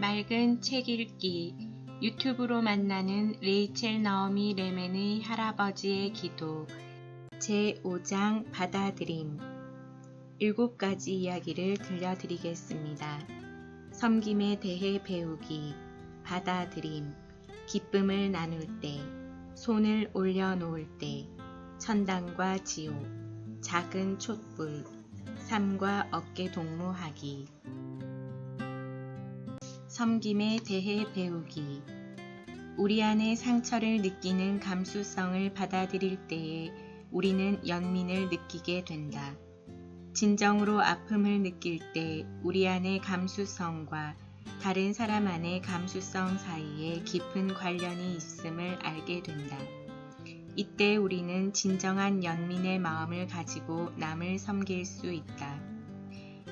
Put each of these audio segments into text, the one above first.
맑은 책 읽기 유튜브로 만나는 레이첼 너어미 레멘의 할아버지의 기도 제5장 받아들임 7가지 이야기를 들려드리겠습니다. 섬김에 대해 배우기, 받아들임, 기쁨을 나눌 때, 손을 올려놓을 때, 천당과 지옥, 작은 촛불, 삶과 어깨 동무하기. 섬김에 대해 배우기. 우리 안에 상처를 느끼는 감수성을 받아들일 때에 우리는 연민을 느끼게 된다. 진정으로 아픔을 느낄 때 우리 안의 감수성과 다른 사람 안의 감수성 사이에 깊은 관련이 있음을 알게 된다. 이때 우리는 진정한 연민의 마음을 가지고 남을 섬길 수 있다.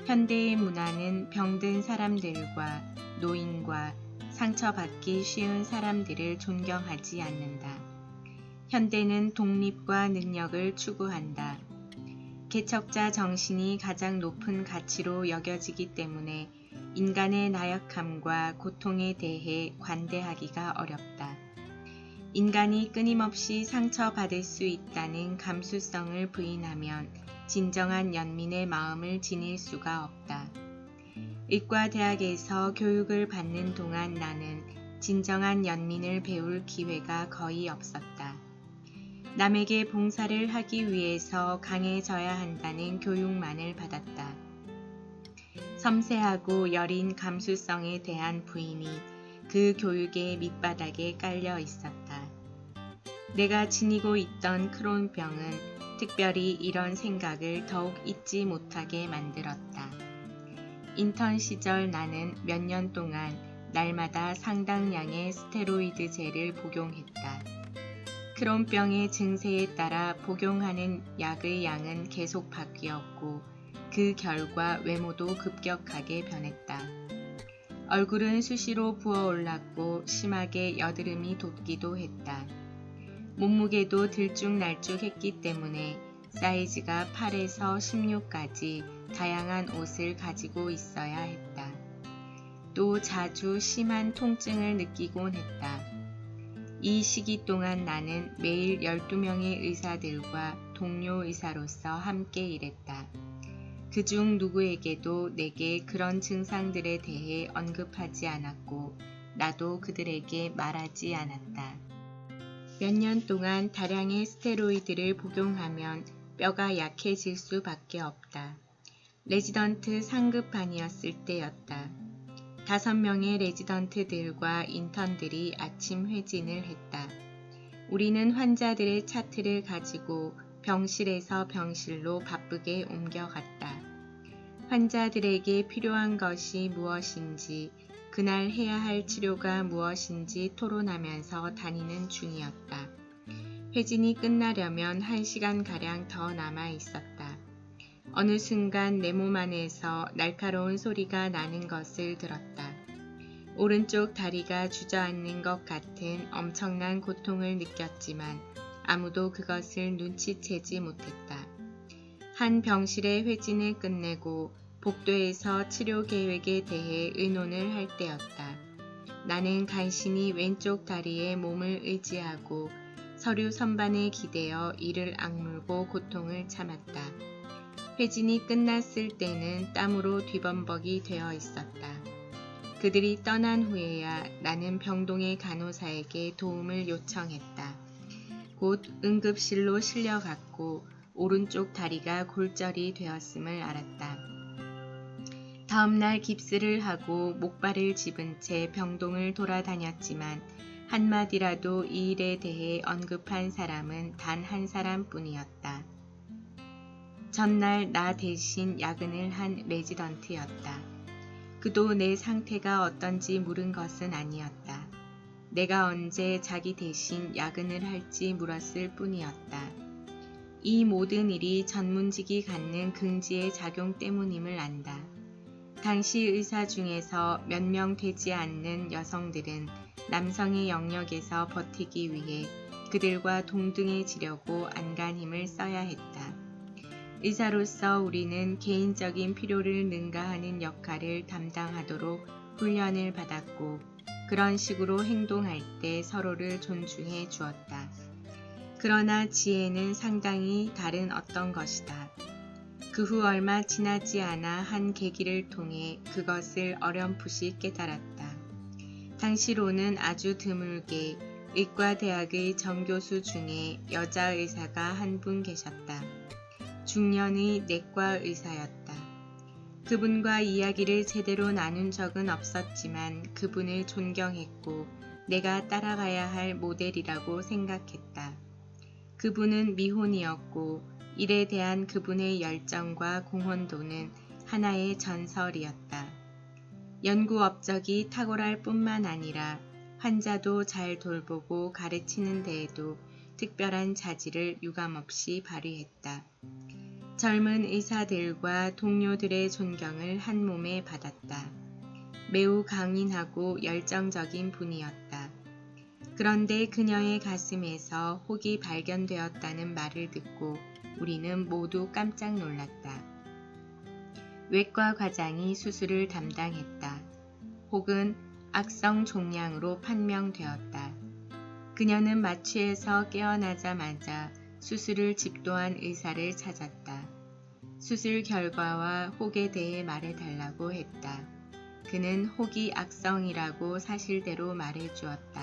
현대의 문화는 병든 사람들과 노인과 상처받기 쉬운 사람들을 존경하지 않는다. 현대는 독립과 능력을 추구한다. 개척자 정신이 가장 높은 가치로 여겨지기 때문에 인간의 나약함과 고통에 대해 관대하기가 어렵다. 인간이 끊임없이 상처받을 수 있다는 감수성을 부인하면 진정한 연민의 마음을 지닐 수가 없다. 의과 대학에서 교육을 받는 동안 나는 진정한 연민을 배울 기회가 거의 없었다. 남에게 봉사를 하기 위해서 강해져야 한다는 교육만을 받았다. 섬세하고 여린 감수성에 대한 부인이 그 교육의 밑바닥에 깔려 있었다. 내가 지니고 있던 크론병은 특별히 이런 생각을 더욱 잊지 못하게 만들었다. 인턴 시절 나는 몇 년 동안 날마다 상당량의 스테로이드제를 복용했다. 크론병의 증세에 따라 복용하는 약의 양은 계속 바뀌었고 그 결과 외모도 급격하게 변했다. 얼굴은 수시로 부어올랐고 심하게 여드름이 돋기도 했다. 몸무게도 들쭉날쭉했기 때문에 사이즈가 8에서 16까지 다양한 옷을 가지고 있어야 했다. 또 자주 심한 통증을 느끼곤 했다. 이 시기 동안 나는 매일 12명의 의사들과 동료 의사로서 함께 일했다. 그중 누구에게도 내게 그런 증상들에 대해 언급하지 않았고 나도 그들에게 말하지 않았다. 몇 년 동안 다량의 스테로이드를 복용하면 뼈가 약해질 수밖에 없다. 레지던트 상급반이었을 때였다. 5명의 레지던트들과 인턴들이 아침 회진을 했다. 우리는 환자들의 차트를 가지고 병실에서 병실로 바쁘게 옮겨갔다. 환자들에게 필요한 것이 무엇인지, 그날 해야 할 치료가 무엇인지 토론하면서 다니는 중이었다. 회진이 끝나려면 1시간가량 더 남아 있었다. 어느 순간 내 몸 안에서 날카로운 소리가 나는 것을 들었다. 오른쪽 다리가 주저앉는 것 같은 엄청난 고통을 느꼈지만 아무도 그것을 눈치채지 못했다. 한 병실의 회진을 끝내고 복도에서 치료 계획에 대해 의논을 할 때였다. 나는 간신히 왼쪽 다리에 몸을 의지하고 서류 선반에 기대어 이를 악물고 고통을 참았다. 회진이 끝났을 때는 땀으로 뒤범벅이 되어 있었다. 그들이 떠난 후에야 나는 병동의 간호사에게 도움을 요청했다. 곧 응급실로 실려갔고 오른쪽 다리가 골절이 되었음을 알았다. 다음날 깁스를 하고 목발을 집은 채 병동을 돌아다녔지만 한마디라도 이 일에 대해 언급한 사람은 단 한 사람뿐이었다. 전날 나 대신 야근을 한 레지던트였다. 그도 내 상태가 어떤지 물은 것은 아니었다. 내가 언제 자기 대신 야근을 할지 물었을 뿐이었다. 이 모든 일이 전문직이 갖는 긍지의 작용 때문임을 안다. 당시 의사 중에서 몇 명 되지 않는 여성들은 남성의 영역에서 버티기 위해 그들과 동등해지려고 안간힘을 써야 했다. 의사로서 우리는 개인적인 필요를 능가하는 역할을 담당하도록 훈련을 받았고 그런 식으로 행동할 때 서로를 존중해 주었다. 그러나 지혜는 상당히 다른 어떤 것이다. 그 후 얼마 지나지 않아 한 계기를 통해 그것을 어렴풋이 깨달았다. 당시로는 아주 드물게 의과대학의 정교수 중에 여자 의사가 한 분 계셨다. 중년의 내과 의사였다. 그분과 이야기를 제대로 나눈 적은 없었지만 그분을 존경했고 내가 따라가야 할 모델이라고 생각했다. 그분은 미혼이었고 일에 대한 그분의 열정과 공헌도는 하나의 전설이었다. 연구 업적이 탁월할 뿐만 아니라 환자도 잘 돌보고 가르치는 데에도 특별한 자질을 유감없이 발휘했다. 젊은 의사들과 동료들의 존경을 한 몸에 받았다. 매우 강인하고 열정적인 분이었다. 그런데 그녀의 가슴에서 혹이 발견되었다는 말을 듣고 우리는 모두 깜짝 놀랐다. 외과 과장이 수술을 담당했다. 혹은 악성 종양으로 판명되었다. 그녀는 마취에서 깨어나자마자 수술을 집도한 의사를 찾았다. 수술 결과와 혹에 대해 말해달라고 했다. 그는 혹이 악성이라고 사실대로 말해주었다.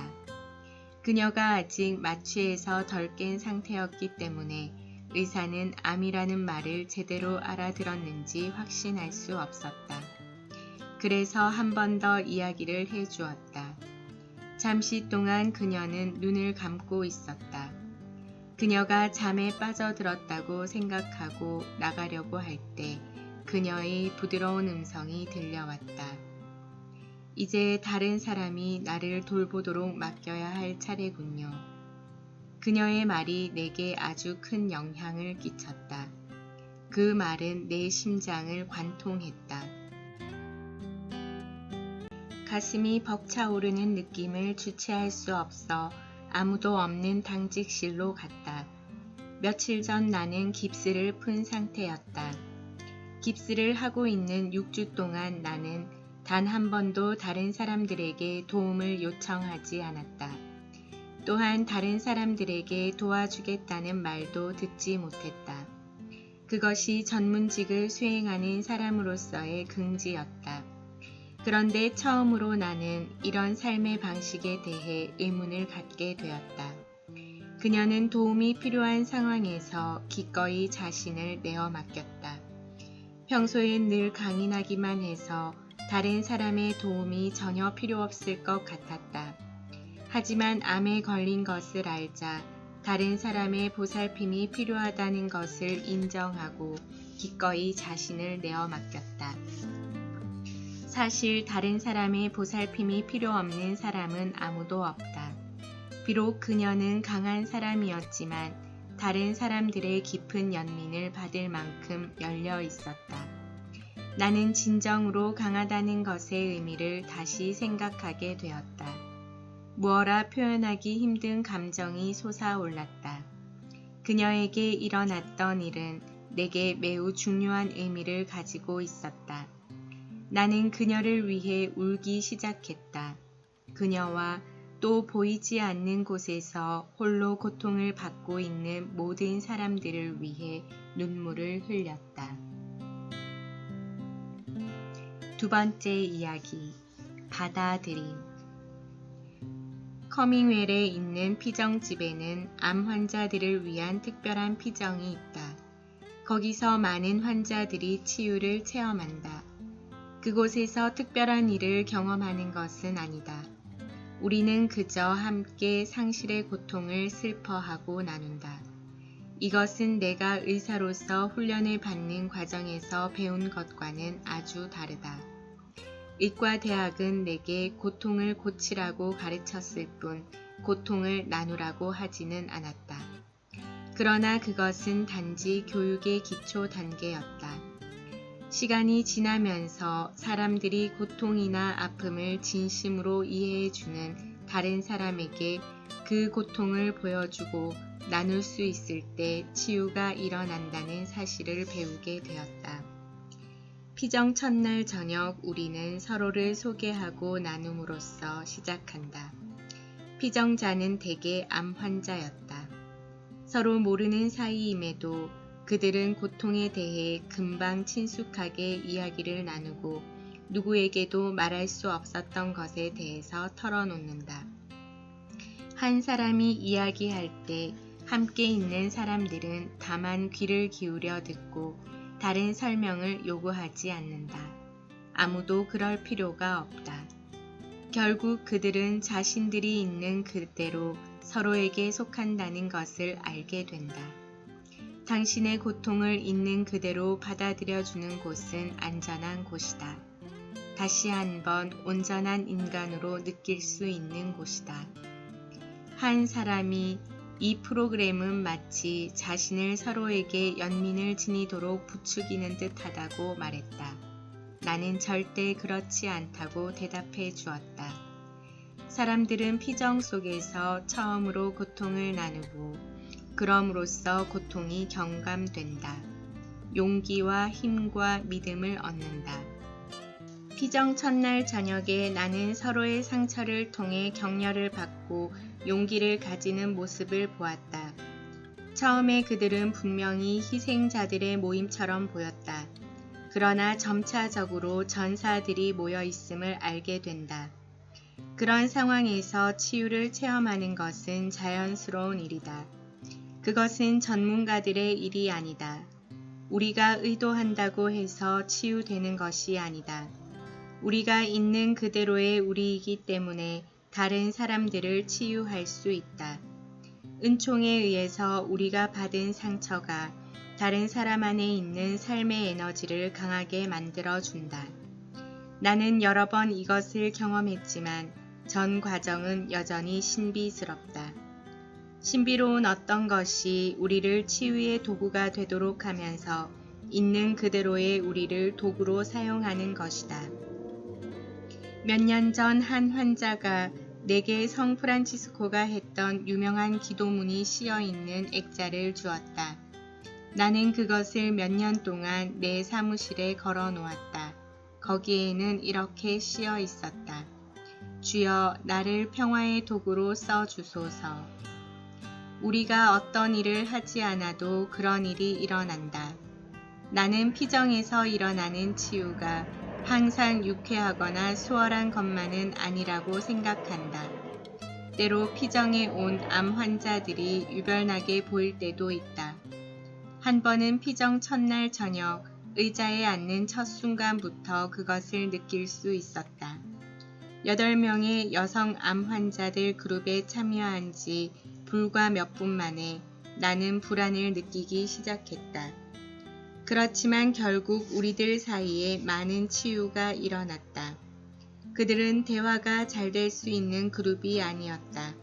그녀가 아직 마취에서 덜 깬 상태였기 때문에 의사는 암이라는 말을 제대로 알아들었는지 확신할 수 없었다. 그래서 한 번 더 이야기를 해주었다. 잠시 동안 그녀는 눈을 감고 있었다. 그녀가 잠에 빠져들었다고 생각하고 나가려고 할 때 그녀의 부드러운 음성이 들려왔다. 이제 다른 사람이 나를 돌보도록 맡겨야 할 차례군요. 그녀의 말이 내게 아주 큰 영향을 끼쳤다. 그 말은 내 심장을 관통했다. 가슴이 벅차오르는 느낌을 주체할 수 없어 아무도 없는 당직실로 갔다. 며칠 전 나는 깁스를 푼 상태였다. 깁스를 하고 있는 6주 동안 나는 단 한 번도 다른 사람들에게 도움을 요청하지 않았다. 또한 다른 사람들에게 도와주겠다는 말도 듣지 못했다. 그것이 전문직을 수행하는 사람으로서의 긍지였다. 그런데 처음으로 나는 이런 삶의 방식에 대해 의문을 갖게 되었다. 그녀는 도움이 필요한 상황에서 기꺼이 자신을 내어 맡겼다. 평소엔 늘 강인하기만 해서 다른 사람의 도움이 전혀 필요 없을 것 같았다. 하지만 암에 걸린 것을 알자 다른 사람의 보살핌이 필요하다는 것을 인정하고 기꺼이 자신을 내어 맡겼다. 사실 다른 사람의 보살핌이 필요 없는 사람은 아무도 없다. 비록 그녀는 강한 사람이었지만 다른 사람들의 깊은 연민을 받을 만큼 열려 있었다. 나는 진정으로 강하다는 것의 의미를 다시 생각하게 되었다. 무어라 표현하기 힘든 감정이 솟아올랐다. 그녀에게 일어났던 일은 내게 매우 중요한 의미를 가지고 있었다. 나는 그녀를 위해 울기 시작했다. 그녀와 또 보이지 않는 곳에서 홀로 고통을 받고 있는 모든 사람들을 위해 눈물을 흘렸다. 두 번째 이야기, 받아들임. 커밍웰에 있는 피정집에는 암 환자들을 위한 특별한 피정이 있다. 거기서 많은 환자들이 치유를 체험한다. 그곳에서 특별한 일을 경험하는 것은 아니다. 우리는 그저 함께 상실의 고통을 슬퍼하고 나눈다. 이것은 내가 의사로서 훈련을 받는 과정에서 배운 것과는 아주 다르다. 의과대학은 내게 고통을 고치라고 가르쳤을 뿐 고통을 나누라고 하지는 않았다. 그러나 그것은 단지 교육의 기초 단계였다. 시간이 지나면서 사람들이 고통이나 아픔을 진심으로 이해해주는 다른 사람에게 그 고통을 보여주고 나눌 수 있을 때 치유가 일어난다는 사실을 배우게 되었다. 피정 첫날 저녁 우리는 서로를 소개하고 나눔으로써 시작한다. 피정자는 대개 암 환자였다. 서로 모르는 사이임에도 그들은 고통에 대해 금방 친숙하게 이야기를 나누고 누구에게도 말할 수 없었던 것에 대해서 털어놓는다. 한 사람이 이야기할 때 함께 있는 사람들은 다만 귀를 기울여 듣고 다른 설명을 요구하지 않는다. 아무도 그럴 필요가 없다. 결국 그들은 자신들이 있는 그대로 서로에게 속한다는 것을 알게 된다. 당신의 고통을 있는 그대로 받아들여주는 곳은 안전한 곳이다. 다시 한번 온전한 인간으로 느낄 수 있는 곳이다. 한 사람이 이 프로그램은 마치 자신을 서로에게 연민을 지니도록 부추기는 듯하다고 말했다. 나는 절대 그렇지 않다고 대답해 주었다. 사람들은 피정 속에서 처음으로 고통을 나누고 그럼으로써 고통이 경감된다. 용기와 힘과 믿음을 얻는다. 피정 첫날 저녁에 나는 서로의 상처를 통해 격려를 받고 용기를 가지는 모습을 보았다. 처음에 그들은 분명히 희생자들의 모임처럼 보였다. 그러나 점차적으로 전사들이 모여 있음을 알게 된다. 그런 상황에서 치유를 체험하는 것은 자연스러운 일이다. 그것은 전문가들의 일이 아니다. 우리가 의도한다고 해서 치유되는 것이 아니다. 우리가 있는 그대로의 우리이기 때문에 다른 사람들을 치유할 수 있다. 은총에 의해서 우리가 받은 상처가 다른 사람 안에 있는 삶의 에너지를 강하게 만들어준다. 나는 여러 번 이것을 경험했지만 전 과정은 여전히 신비스럽다. 신비로운 어떤 것이 우리를 치유의 도구가 되도록 하면서 있는 그대로의 우리를 도구로 사용하는 것이다. 몇 년 전 한 환자가 내게 성 프란치스코가 했던 유명한 기도문이 씌어 있는 액자를 주었다. 나는 그것을 몇 년 동안 내 사무실에 걸어 놓았다. 거기에는 이렇게 씌어 있었다. 주여, 나를 평화의 도구로 써 주소서. 우리가 어떤 일을 하지 않아도 그런 일이 일어난다. 나는 피정에서 일어나는 치유가 항상 유쾌하거나 수월한 것만은 아니라고 생각한다. 때로 피정에 온 암 환자들이 유별나게 보일 때도 있다. 한 번은 피정 첫날 저녁 의자에 앉는 첫 순간부터 그것을 느낄 수 있었다. 8명의 여성 암 환자들 그룹에 참여한 지 불과 몇 분 만에 나는 불안을 느끼기 시작했다. 그렇지만 결국 우리들 사이에 많은 치유가 일어났다. 그들은 대화가 잘 될 수 있는 그룹이 아니었다.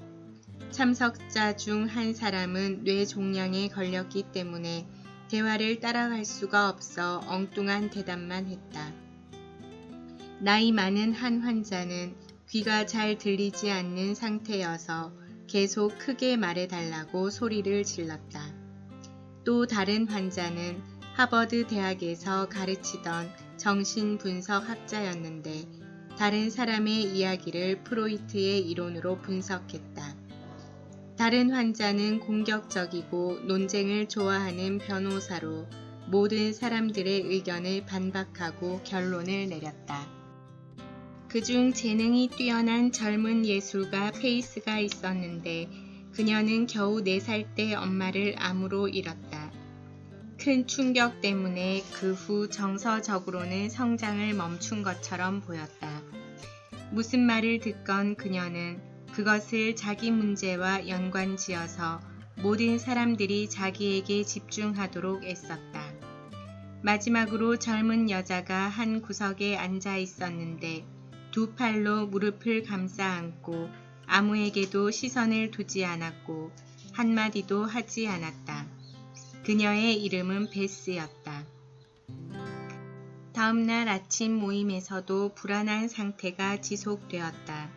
참석자 중 한 사람은 뇌 종양에 걸렸기 때문에 대화를 따라갈 수가 없어 엉뚱한 대답만 했다. 나이 많은 한 환자는 귀가 잘 들리지 않는 상태여서 계속 크게 말해달라고 소리를 질렀다. 또 다른 환자는 하버드 대학에서 가르치던 정신분석 학자였는데 다른 사람의 이야기를 프로이트의 이론으로 분석했다. 다른 환자는 공격적이고 논쟁을 좋아하는 변호사로 모든 사람들의 의견을 반박하고 결론을 내렸다. 그중 재능이 뛰어난 젊은 예술가 페이스가 있었는데 그녀는 겨우 4살 때 엄마를 암으로 잃었다. 큰 충격 때문에 그 후 정서적으로는 성장을 멈춘 것처럼 보였다. 무슨 말을 듣건 그녀는 그것을 자기 문제와 연관지어서 모든 사람들이 자기에게 집중하도록 애썼다. 마지막으로 젊은 여자가 한 구석에 앉아 있었는데 두 팔로 무릎을 감싸 안고 아무에게도 시선을 두지 않았고 한마디도 하지 않았다. 그녀의 이름은 베스였다. 다음 날 아침 모임에서도 불안한 상태가 지속되었다.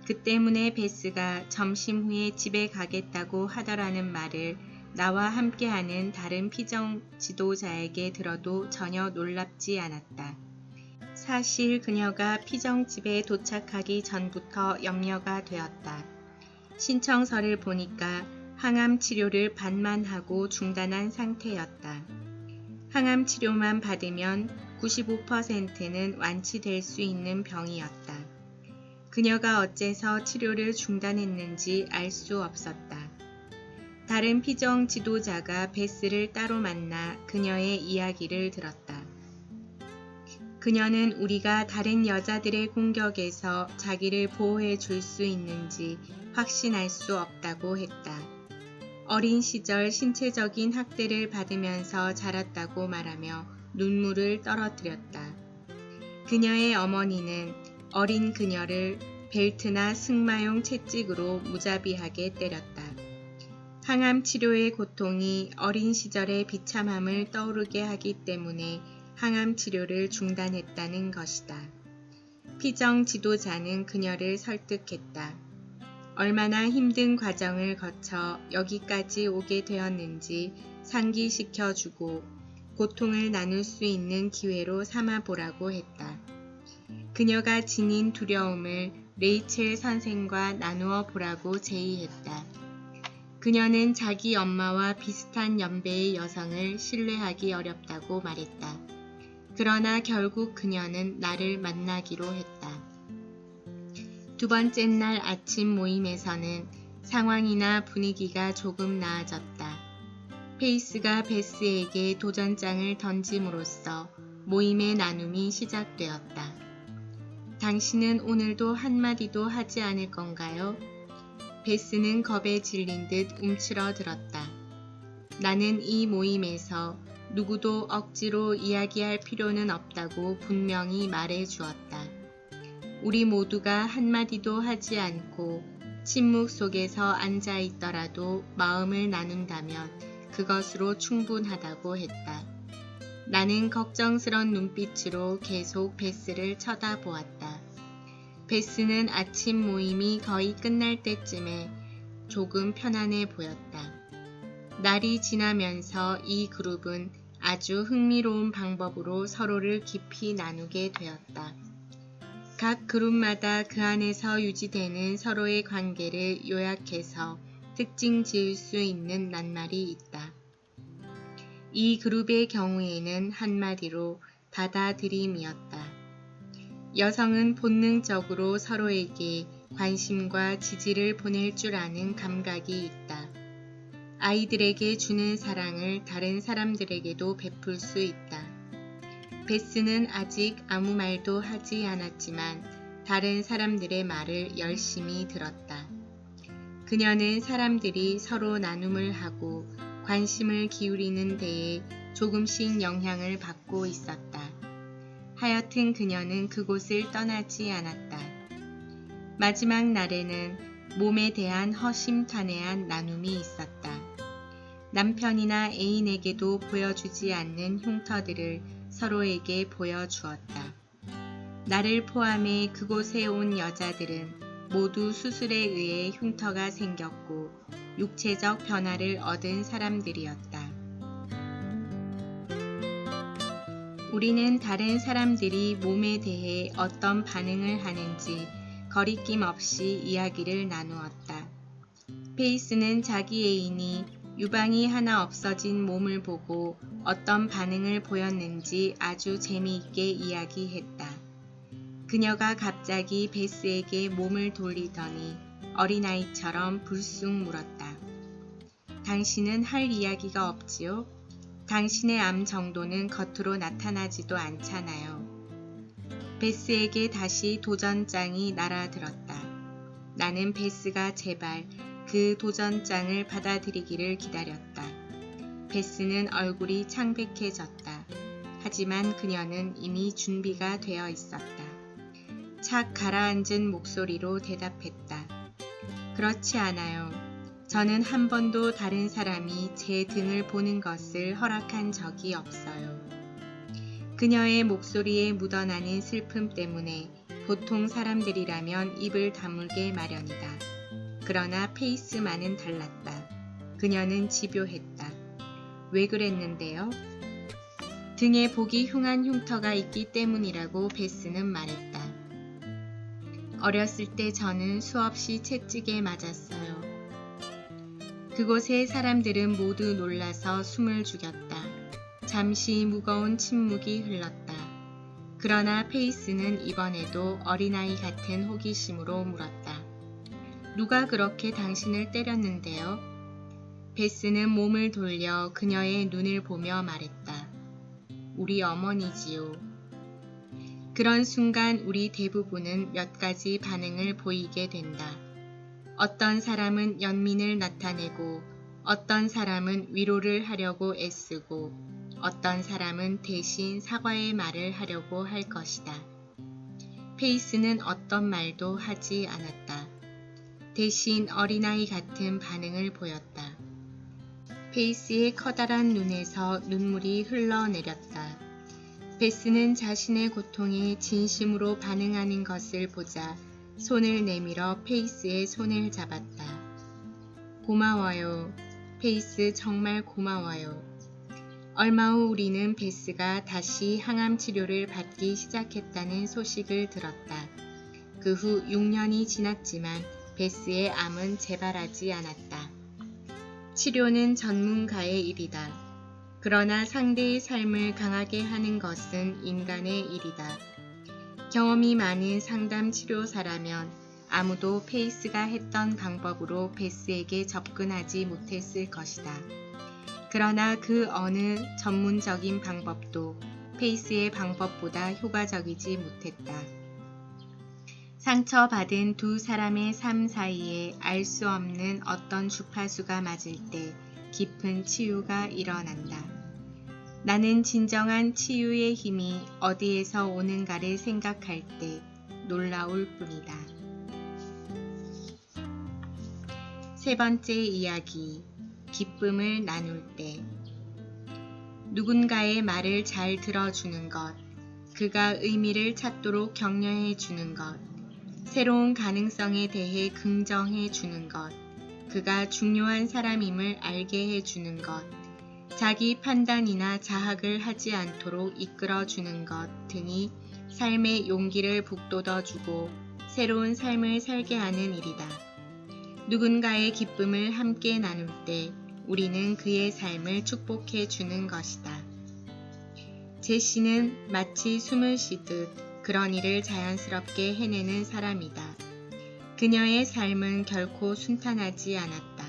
그 때문에 베스가 점심 후에 집에 가겠다고 하더라는 말을 나와 함께하는 다른 피정 지도자에게 들어도 전혀 놀랍지 않았다. 사실 그녀가 피정집에 도착하기 전부터 염려가 되었다. 신청서를 보니까 항암 치료를 반만 하고 중단한 상태였다. 항암 치료만 받으면 95%는 완치될 수 있는 병이었다. 그녀가 어째서 치료를 중단했는지 알 수 없었다. 다른 피정 지도자가 베스를 따로 만나 그녀의 이야기를 들었다. 그녀는 우리가 다른 여자들의 공격에서 자기를 보호해 줄 수 있는지 확신할 수 없다고 했다. 어린 시절 신체적인 학대를 받으면서 자랐다고 말하며 눈물을 떨어뜨렸다. 그녀의 어머니는 어린 그녀를 벨트나 승마용 채찍으로 무자비하게 때렸다. 항암 치료의 고통이 어린 시절의 비참함을 떠오르게 하기 때문에 항암 치료를 중단했다는 것이다. 피정 지도자는 그녀를 설득했다. 얼마나 힘든 과정을 거쳐 여기까지 오게 되었는지 상기시켜주고 고통을 나눌 수 있는 기회로 삼아보라고 했다. 그녀가 지닌 두려움을 레이첼 선생과 나누어 보라고 제의했다. 그녀는 자기 엄마와 비슷한 연배의 여성을 신뢰하기 어렵다고 말했다. 그러나 결국 그녀는 나를 만나기로 했다. 두 번째 날 아침 모임에서는 상황이나 분위기가 조금 나아졌다. 페이스가 베스에게 도전장을 던짐으로써 모임의 나눔이 시작되었다. 당신은 오늘도 한마디도 하지 않을 건가요? 베스는 겁에 질린 듯 움츠러들었다. 나는 이 모임에서 누구도 억지로 이야기할 필요는 없다고 분명히 말해 주었다. 우리 모두가 한마디도 하지 않고 침묵 속에서 앉아 있더라도 마음을 나눈다면 그것으로 충분하다고 했다. 나는 걱정스런 눈빛으로 계속 베스를 쳐다보았다. 베스는 아침 모임이 거의 끝날 때쯤에 조금 편안해 보였다. 날이 지나면서 이 그룹은 아주 흥미로운 방법으로 서로를 깊이 나누게 되었다. 각 그룹마다 그 안에서 유지되는 서로의 관계를 요약해서 특징 지을 수 있는 낱말이 있다. 이 그룹의 경우에는 한마디로 받아들임이었다. 여성은 본능적으로 서로에게 관심과 지지를 보낼 줄 아는 감각이 있다. 아이들에게 주는 사랑을 다른 사람들에게도 베풀 수 있다. 베스는 아직 아무 말도 하지 않았지만 다른 사람들의 말을 열심히 들었다. 그녀는 사람들이 서로 나눔을 하고 관심을 기울이는 데에 조금씩 영향을 받고 있었다. 하여튼 그녀는 그곳을 떠나지 않았다. 마지막 날에는 몸에 대한 허심탄회한 나눔이 있었다. 남편이나 애인에게도 보여주지 않는 흉터들을 서로에게 보여주었다. 나를 포함해 그곳에 온 여자들은 모두 수술에 의해 흉터가 생겼고 육체적 변화를 얻은 사람들이었다. 우리는 다른 사람들이 몸에 대해 어떤 반응을 하는지 거리낌 없이 이야기를 나누었다. 페이스는 자기 애인이 유방이 하나 없어진 몸을 보고 어떤 반응을 보였는지 아주 재미있게 이야기했다. 그녀가 갑자기 베스에게 몸을 돌리더니 어린아이처럼 불쑥 물었다. 당신은 할 이야기가 없지요? 당신의 암 정도는 겉으로 나타나지도 않잖아요. 베스에게 다시 도전장이 날아들었다. 나는 베스가 제발 그 도전장을 받아들이기를 기다렸다. 베스는 얼굴이 창백해졌다. 하지만 그녀는 이미 준비가 되어 있었다. 착 가라앉은 목소리로 대답했다. 그렇지 않아요. 저는 한 번도 다른 사람이 제 등을 보는 것을 허락한 적이 없어요. 그녀의 목소리에 묻어나는 슬픔 때문에 보통 사람들이라면 입을 다물게 마련이다. 그러나 페이스만은 달랐다. 그녀는 집요했다. 왜 그랬는데요? 등에 보기 흉한 흉터가 있기 때문이라고 베스는 말했다. 어렸을 때 저는 수없이 채찍에 맞았어요. 그곳의 사람들은 모두 놀라서 숨을 죽였다. 잠시 무거운 침묵이 흘렀다. 그러나 페이스는 이번에도 어린아이 같은 호기심으로 물었다. 누가 그렇게 당신을 때렸는데요? 베스는 몸을 돌려 그녀의 눈을 보며 말했다. 우리 어머니지요. 그런 순간 우리 대부분은 몇 가지 반응을 보이게 된다. 어떤 사람은 연민을 나타내고 어떤 사람은 위로를 하려고 애쓰고 어떤 사람은 대신 사과의 말을 하려고 할 것이다. 페이스는 어떤 말도 하지 않았다. 대신 어린아이 같은 반응을 보였다. 페이스의 커다란 눈에서 눈물이 흘러내렸다. 베스는 자신의 고통에 진심으로 반응하는 것을 보자 손을 내밀어 페이스의 손을 잡았다. 고마워요. 페이스 정말 고마워요. 얼마 후 우리는 베스가 다시 항암 치료를 받기 시작했다는 소식을 들었다. 그 후 6년이 지났지만 베스의 암은 재발하지 않았다. 치료는 전문가의 일이다. 그러나 상대의 삶을 강하게 하는 것은 인간의 일이다. 경험이 많은 상담 치료사라면 아무도 페이스가 했던 방법으로 베스에게 접근하지 못했을 것이다. 그러나 그 어느 전문적인 방법도 페이스의 방법보다 효과적이지 못했다. 상처받은 두 사람의 삶 사이에 알 수 없는 어떤 주파수가 맞을 때 깊은 치유가 일어난다. 나는 진정한 치유의 힘이 어디에서 오는가를 생각할 때 놀라울 뿐이다. 세 번째 이야기, 기쁨을 나눌 때. 누군가의 말을 잘 들어주는 것, 그가 의미를 찾도록 격려해 주는 것, 새로운 가능성에 대해 긍정해 주는 것, 그가 중요한 사람임을 알게 해 주는 것, 자기 판단이나 자학을 하지 않도록 이끌어 주는 것 등이 삶의 용기를 북돋워 주고 새로운 삶을 살게 하는 일이다. 누군가의 기쁨을 함께 나눌 때 우리는 그의 삶을 축복해 주는 것이다. 제시는 마치 숨을 쉬듯 그런 일을 자연스럽게 해내는 사람이다. 그녀의 삶은 결코 순탄하지 않았다.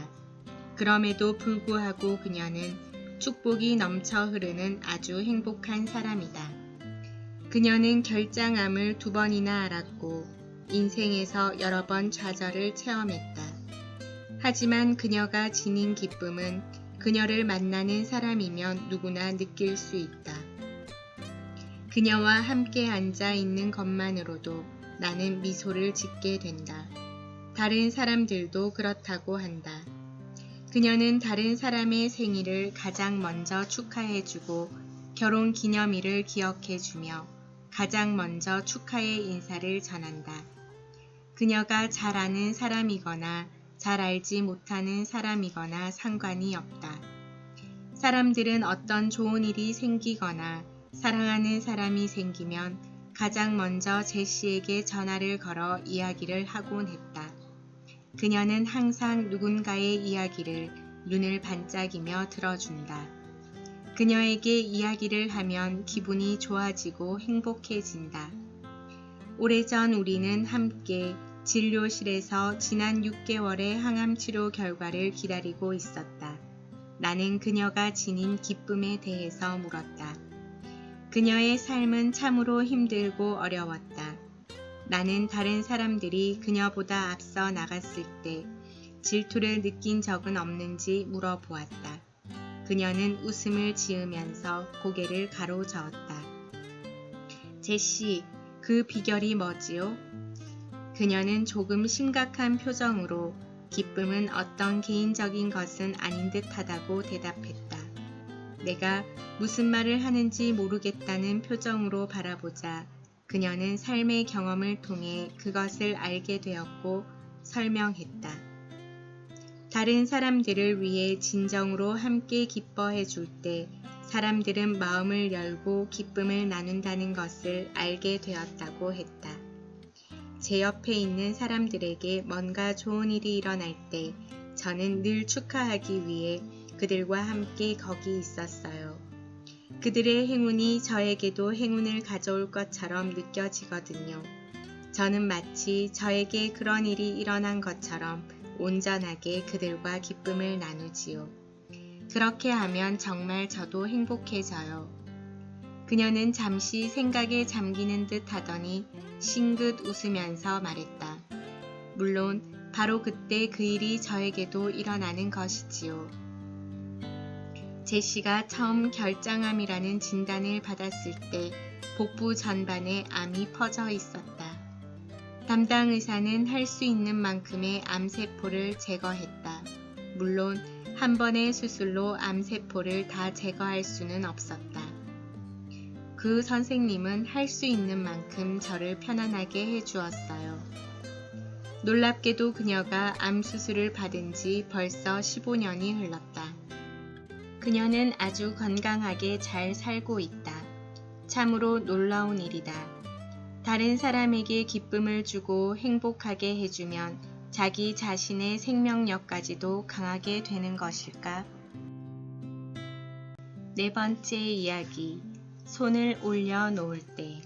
그럼에도 불구하고 그녀는 축복이 넘쳐 흐르는 아주 행복한 사람이다. 그녀는 결장함을 2번이나 알았고 인생에서 여러 번 좌절을 체험했다. 하지만 그녀가 지닌 기쁨은 그녀를 만나는 사람이면 누구나 느낄 수 있다. 그녀와 함께 앉아 있는 것만으로도 나는 미소를 짓게 된다. 다른 사람들도 그렇다고 한다. 그녀는 다른 사람의 생일을 가장 먼저 축하해주고 결혼 기념일을 기억해주며 가장 먼저 축하의 인사를 전한다. 그녀가 잘 아는 사람이거나 잘 알지 못하는 사람이거나 상관이 없다. 사람들은 어떤 좋은 일이 생기거나 사랑하는 사람이 생기면 가장 먼저 제시에게 전화를 걸어 이야기를 하곤 했다. 그녀는 항상 누군가의 이야기를 눈을 반짝이며 들어준다. 그녀에게 이야기를 하면 기분이 좋아지고 행복해진다. 오래전 우리는 함께 진료실에서 지난 6개월의 항암치료 결과를 기다리고 있었다. 나는 그녀가 지닌 기쁨에 대해서 물었다. 그녀의 삶은 참으로 힘들고 어려웠다. 나는 다른 사람들이 그녀보다 앞서 나갔을 때 질투를 느낀 적은 없는지 물어보았다. 그녀는 웃음을 지으면서 고개를 가로저었다. 제시, 그 비결이 뭐지요? 그녀는 조금 심각한 표정으로 기쁨은 어떤 개인적인 것은 아닌 듯하다고 대답했다. 내가 무슨 말을 하는지 모르겠다는 표정으로 바라보자 그녀는 삶의 경험을 통해 그것을 알게 되었고 설명했다. 다른 사람들을 위해 진정으로 함께 기뻐해 줄 때 사람들은 마음을 열고 기쁨을 나눈다는 것을 알게 되었다고 했다. 제 옆에 있는 사람들에게 뭔가 좋은 일이 일어날 때 저는 늘 축하하기 위해 그들과 함께 거기 있었어요. 그들의 행운이 저에게도 행운을 가져올 것처럼 느껴지거든요. 저는 마치 저에게 그런 일이 일어난 것처럼 온전하게 그들과 기쁨을 나누지요. 그렇게 하면 정말 저도 행복해져요. 그녀는 잠시 생각에 잠기는 듯 하더니 싱긋 웃으면서 말했다. 물론 바로 그때 그 일이 저에게도 일어나는 것이지요. 제시가 처음 결장암이라는 진단을 받았을 때 복부 전반에 암이 퍼져 있었다. 담당 의사는 할 수 있는 만큼의 암세포를 제거했다. 물론 한 번의 수술로 암세포를 다 제거할 수는 없었다. 그 선생님은 할 수 있는 만큼 저를 편안하게 해주었어요. 놀랍게도 그녀가 암 수술을 받은 지 벌써 15년이 흘렀다. 그녀는 아주 건강하게 잘 살고 있다. 참으로 놀라운 일이다. 다른 사람에게 기쁨을 주고 행복하게 해주면 자기 자신의 생명력까지도 강하게 되는 것일까? 네 번째 이야기, 손을 올려 놓을 때.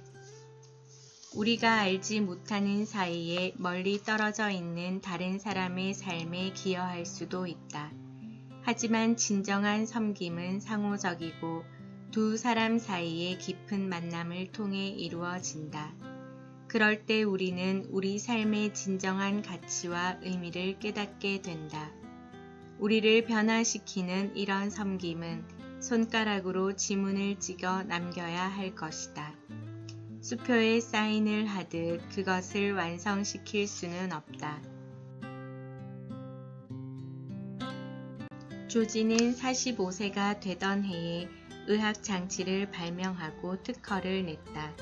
우리가 알지 못하는 사이에 멀리 떨어져 있는 다른 사람의 삶에 기여할 수도 있다. 하지만 진정한 섬김은 상호적이고 두 사람 사이의 깊은 만남을 통해 이루어진다. 그럴 때 우리는 우리 삶의 진정한 가치와 의미를 깨닫게 된다. 우리를 변화시키는 이런 섬김은 손가락으로 지문을 찍어 남겨야 할 것이다. 수표에 사인을 하듯 그것을 완성시킬 수는 없다. 조지는 45세가 되던 해에 의학장치를 발명하고 특허를 냈다.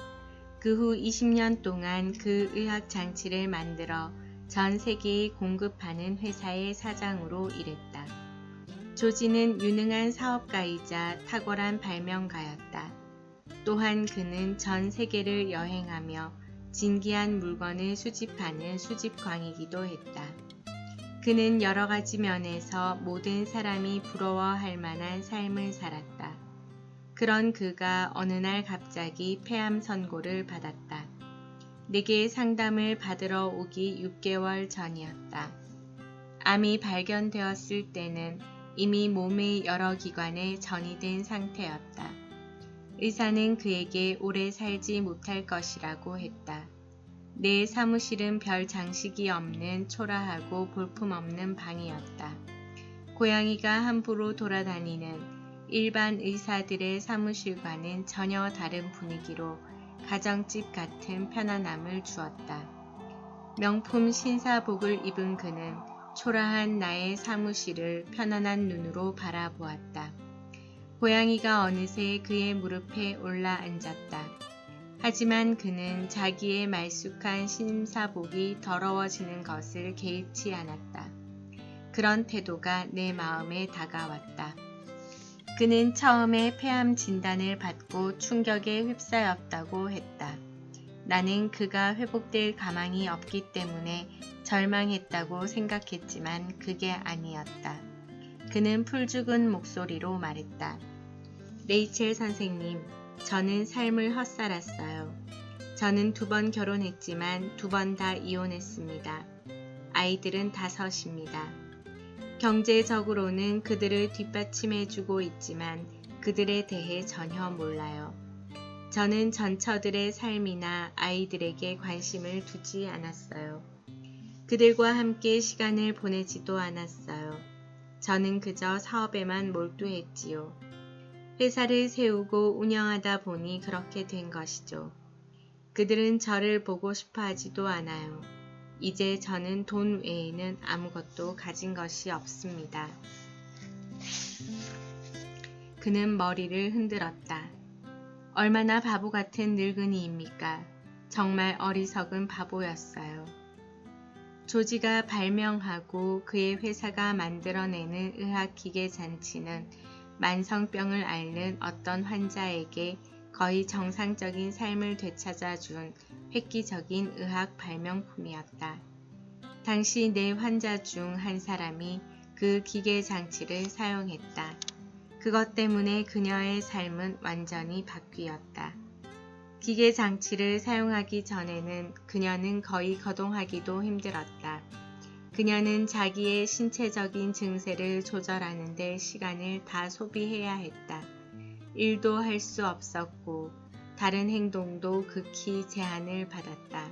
그 후 20년 동안 그 의학장치를 만들어 전 세계에 공급하는 회사의 사장으로 일했다. 조지는 유능한 사업가이자 탁월한 발명가였다. 또한 그는 전 세계를 여행하며 진귀한 물건을 수집하는 수집광이기도 했다. 그는 여러 가지 면에서 모든 사람이 부러워할 만한 삶을 살았다. 그런 그가 어느 날 갑자기 폐암 선고를 받았다. 내게 상담을 받으러 오기 6개월 전이었다. 암이 발견되었을 때는 이미 몸의 여러 기관에 전이 된 상태였다. 의사는 그에게 오래 살지 못할 것이라고 했다. 내 사무실은 별 장식이 없는 초라하고 볼품없는 방이었다. 고양이가 함부로 돌아다니는 일반 의사들의 사무실과는 전혀 다른 분위기로 가정집 같은 편안함을 주었다. 명품 신사복을 입은 그는 초라한 나의 사무실을 편안한 눈으로 바라보았다. 고양이가 어느새 그의 무릎에 올라 앉았다. 하지만 그는 자기의 말쑥한 신사복이 더러워지는 것을 개의치 않았다. 그런 태도가 내 마음에 다가왔다. 그는 처음에 폐암 진단을 받고 충격에 휩싸였다고 했다. 나는 그가 회복될 가망이 없기 때문에 절망했다고 생각했지만 그게 아니었다. 그는 풀죽은 목소리로 말했다. 레이첼 선생님, 저는 삶을 헛살았어요. 저는 2번 결혼했지만 2번 다 이혼했습니다. 아이들은 5입니다. 경제적으로는 그들을 뒷받침해주고 있지만 그들에 대해 전혀 몰라요. 저는 전처들의 삶이나 아이들에게 관심을 두지 않았어요. 그들과 함께 시간을 보내지도 않았어요. 저는 그저 사업에만 몰두했지요. 회사를 세우고 운영하다 보니 그렇게 된 것이죠. 그들은 저를 보고 싶어 하지도 않아요. 이제 저는 돈 외에는 아무것도 가진 것이 없습니다. 그는 머리를 흔들었다. 얼마나 바보 같은 늙은이입니까? 정말 어리석은 바보였어요. 조지가 발명하고 그의 회사가 만들어내는 의학기계 장치는 만성병을 앓는 어떤 환자에게 거의 정상적인 삶을 되찾아준 획기적인 의학 발명품이었다. 당시 내 환자 중 한 사람이 그 기계 장치를 사용했다. 그것 때문에 그녀의 삶은 완전히 바뀌었다. 기계 장치를 사용하기 전에는 그녀는 거의 거동하기도 힘들었다. 그녀는 자기의 신체적인 증세를 조절하는 데 시간을 다 소비해야 했다. 일도 할 수 없었고 다른 행동도 극히 제한을 받았다.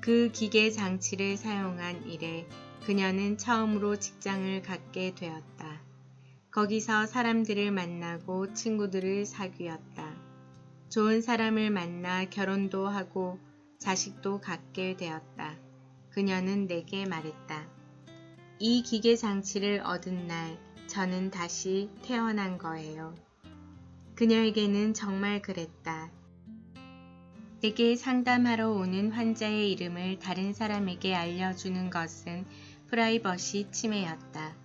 그 기계 장치를 사용한 이래 그녀는 처음으로 직장을 갖게 되었다. 거기서 사람들을 만나고 친구들을 사귀었다. 좋은 사람을 만나 결혼도 하고 자식도 갖게 되었다. 그녀는 내게 말했다. 이 기계 장치를 얻은 날 저는 다시 태어난 거예요. 그녀에게는 정말 그랬다. 내게 상담하러 오는 환자의 이름을 다른 사람에게 알려주는 것은 프라이버시 침해였다.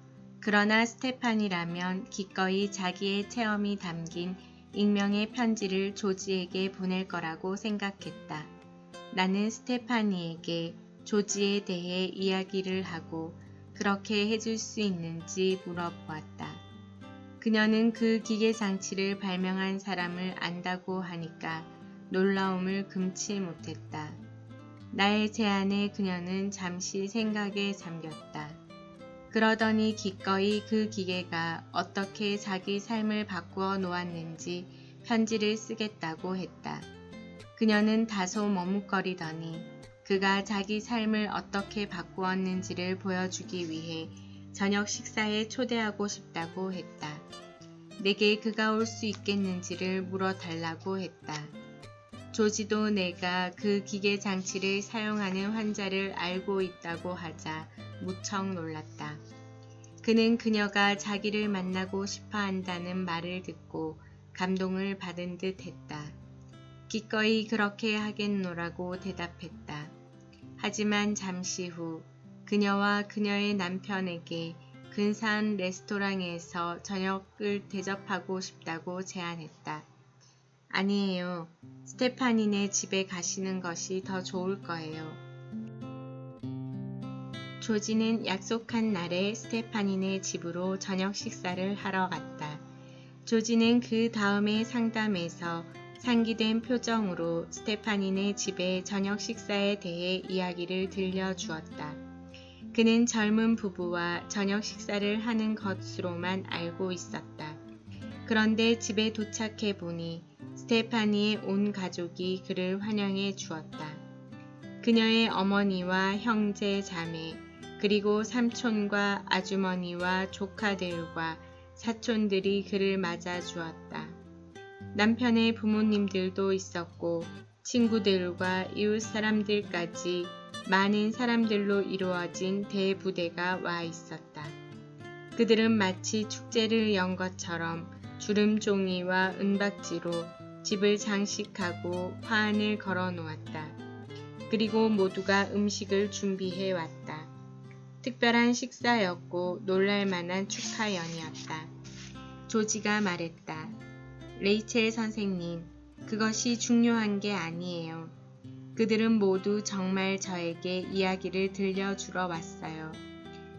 그러나 스테판이라면 기꺼이 자기의 체험이 담긴 익명의 편지를 조지에게 보낼 거라고 생각했다. 나는 스테파니에게 조지에 대해 이야기를 하고 그렇게 해줄 수 있는지 물어보았다. 그녀는 그 기계 장치를 발명한 사람을 안다고 하니까 놀라움을 금치 못했다. 나의 제안에 그녀는 잠시 생각에 잠겼다. 그러더니 기꺼이 그 기계가 어떻게 자기 삶을 바꾸어 놓았는지 편지를 쓰겠다고 했다. 그녀는 다소 머뭇거리더니 그가 자기 삶을 어떻게 바꾸었는지를 보여주기 위해 저녁 식사에 초대하고 싶다고 했다. 내게 그가 올 수 있겠는지를 물어달라고 했다. 조지도 내가 그 기계 장치를 사용하는 환자를 알고 있다고 하자 무척 놀랐다. 그는 그녀가 자기를 만나고 싶어 한다는 말을 듣고 감동을 받은 듯 했다. 기꺼이 그렇게 하겠노라고 대답했다. 하지만 잠시 후 그녀와 그녀의 남편에게 근사한 레스토랑에서 저녁을 대접하고 싶다고 제안했다. 아니에요. 스테파니네 집에 가시는 것이 더 좋을 거예요. 조지는 약속한 날에 스테파니네 집으로 저녁 식사를 하러 갔다. 조지는 그 다음의 상담에서 상기된 표정으로 스테파니네 집의 저녁 식사에 대해 이야기를 들려주었다. 그는 젊은 부부와 저녁 식사를 하는 것으로만 알고 있었다. 그런데 집에 도착해 보니 스테파니의 온 가족이 그를 환영해 주었다. 그녀의 어머니와 형제, 자매, 그리고 삼촌과 아주머니와 조카들과 사촌들이 그를 맞아 주었다. 남편의 부모님들도 있었고 친구들과 이웃 사람들까지 많은 사람들로 이루어진 대부대가 와 있었다. 그들은 마치 축제를 연 것처럼 주름종이와 은박지로 집을 장식하고 화환을 걸어 놓았다. 그리고 모두가 음식을 준비해 왔다. 특별한 식사였고 놀랄만한 축하연이었다. 조지가 말했다. 레이첼 선생님, 그것이 중요한 게 아니에요. 그들은 모두 정말 저에게 이야기를 들려주러 왔어요.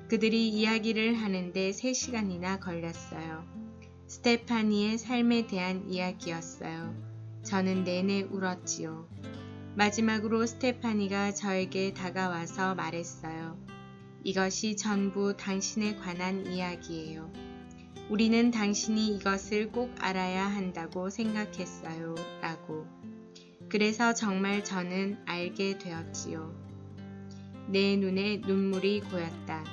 그들이 이야기를 하는데 3시간이나 걸렸어요. 스테파니의 삶에 대한 이야기였어요. 저는 내내 울었지요. 마지막으로 스테파니가 저에게 다가와서 말했어요. 이것이 전부 당신에 관한 이야기예요. 우리는 당신이 이것을 꼭 알아야 한다고 생각했어요. 라고. 그래서 정말 저는 알게 되었지요. 내 눈에 눈물이 고였다.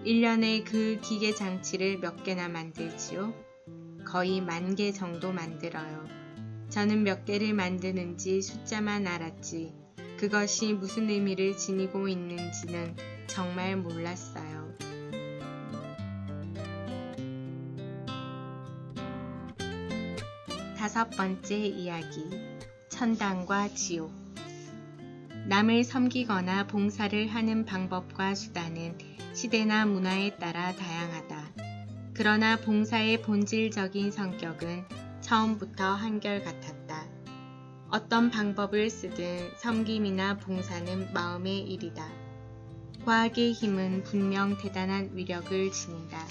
1년에 그 기계 장치를 몇 개나 만들지요? 거의 10,000개 정도 만들어요. 저는 몇 개를 만드는지 숫자만 알았지 그것이 무슨 의미를 지니고 있는지는 정말 몰랐어요. 5번째 이야기, 천당과 지옥. 남을 섬기거나 봉사를 하는 방법과 수단은 시대나 문화에 따라 다양하다. 그러나 봉사의 본질적인 성격은 처음부터 한결같았다. 어떤 방법을 쓰든 섬김이나 봉사는 마음의 일이다. 과학의 힘은 분명 대단한 위력을 지닌다.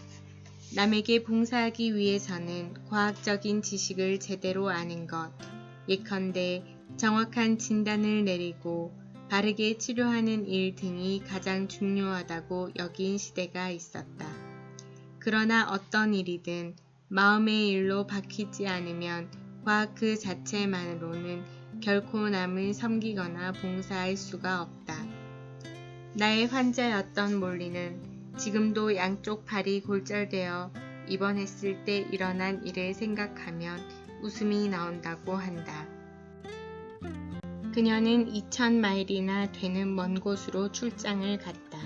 남에게 봉사하기 위해서는 과학적인 지식을 제대로 아는 것, 예컨대 정확한 진단을 내리고 바르게 치료하는 일 등이 가장 중요하다고 여긴 시대가 있었다. 그러나 어떤 일이든 마음의 일로 박히지 않으면 과학 그 자체만으로는 결코 남을 섬기거나 봉사할 수가 없다. 나의 환자였던 몰리는 지금도 양쪽 팔이 골절되어 입원했을 때 일어난 일을 생각하면 웃음이 나온다고 한다. 그녀는 2000마일이나 되는 먼 곳으로 출장을 갔다.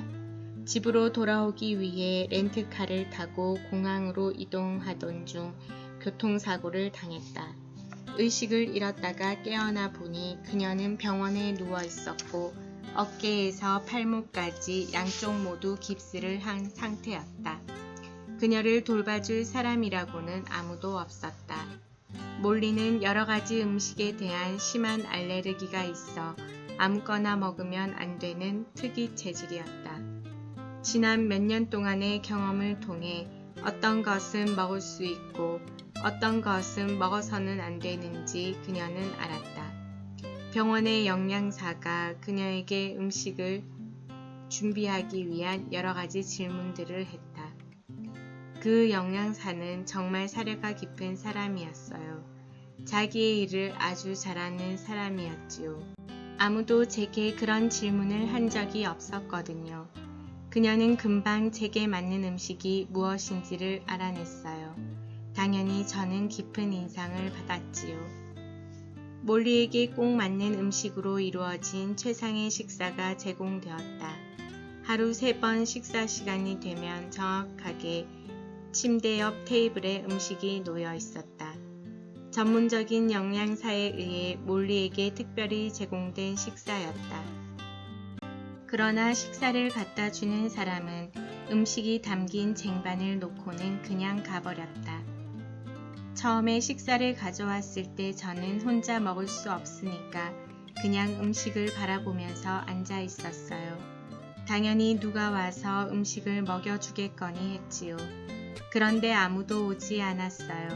집으로 돌아오기 위해 렌트카를 타고 공항으로 이동하던 중 교통사고를 당했다. 의식을 잃었다가 깨어나 보니 그녀는 병원에 누워 있었고 어깨에서 팔목까지 양쪽 모두 깁스를 한 상태였다. 그녀를 돌봐줄 사람이라고는 아무도 없었다. 몰리는 여러 가지 음식에 대한 심한 알레르기가 있어 아무거나 먹으면 안 되는 특이 체질이었다. 지난 몇 년 동안의 경험을 통해 어떤 것은 먹을 수 있고 어떤 것은 먹어서는 안 되는지 그녀는 알았다. 병원의 영양사가 그녀에게 음식을 준비하기 위한 여러 가지 질문들을 했다. 그 영양사는 정말 사려가 깊은 사람이었어요. 자기의 일을 아주 잘하는 사람이었지요. 아무도 제게 그런 질문을 한 적이 없었거든요. 그녀는 금방 제게 맞는 음식이 무엇인지를 알아냈어요. 당연히 저는 깊은 인상을 받았지요. 몰리에게 꼭 맞는 음식으로 이루어진 최상의 식사가 제공되었다. 하루 3번 식사 시간이 되면 정확하게 침대 옆 테이블에 음식이 놓여 있었다. 전문적인 영양사에 의해 몰리에게 특별히 제공된 식사였다. 그러나 식사를 갖다 주는 사람은 음식이 담긴 쟁반을 놓고는 그냥 가버렸다. 처음에 식사를 가져왔을 때 저는 혼자 먹을 수 없으니까 그냥 음식을 바라보면서 앉아 있었어요. 당연히 누가 와서 음식을 먹여주겠거니 했지요. 그런데 아무도 오지 않았어요.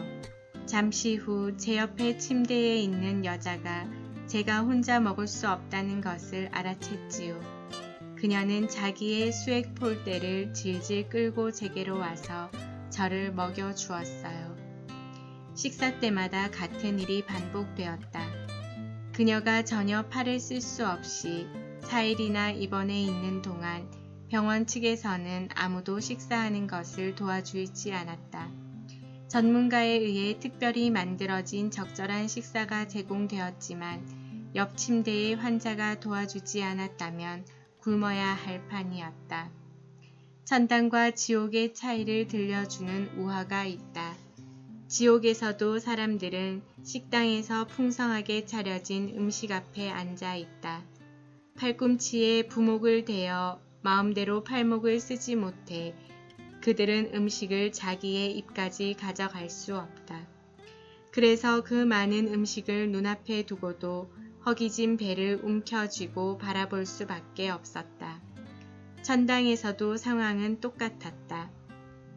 잠시 후 제 옆에 침대에 있는 여자가 제가 혼자 먹을 수 없다는 것을 알아챘지요. 그녀는 자기의 수액 폴대를 질질 끌고 제게로 와서 저를 먹여주었어요. 식사 때마다 같은 일이 반복되었다. 그녀가 전혀 팔을 쓸 수 없이 4일이나 입원해 있는 동안 병원 측에서는 아무도 식사하는 것을 도와주지 않았다. 전문가에 의해 특별히 만들어진 적절한 식사가 제공되었지만 옆 침대의 환자가 도와주지 않았다면 굶어야 할 판이었다. 천당과 지옥의 차이를 들려주는 우화가 있다. 지옥에서도 사람들은 식당에서 풍성하게 차려진 음식 앞에 앉아 있다. 팔꿈치에 부목을 대어 마음대로 팔목을 쓰지 못해 그들은 음식을 자기의 입까지 가져갈 수 없다. 그래서 그 많은 음식을 눈앞에 두고도 허기진 배를 움켜쥐고 바라볼 수밖에 없었다. 천당에서도 상황은 똑같았다.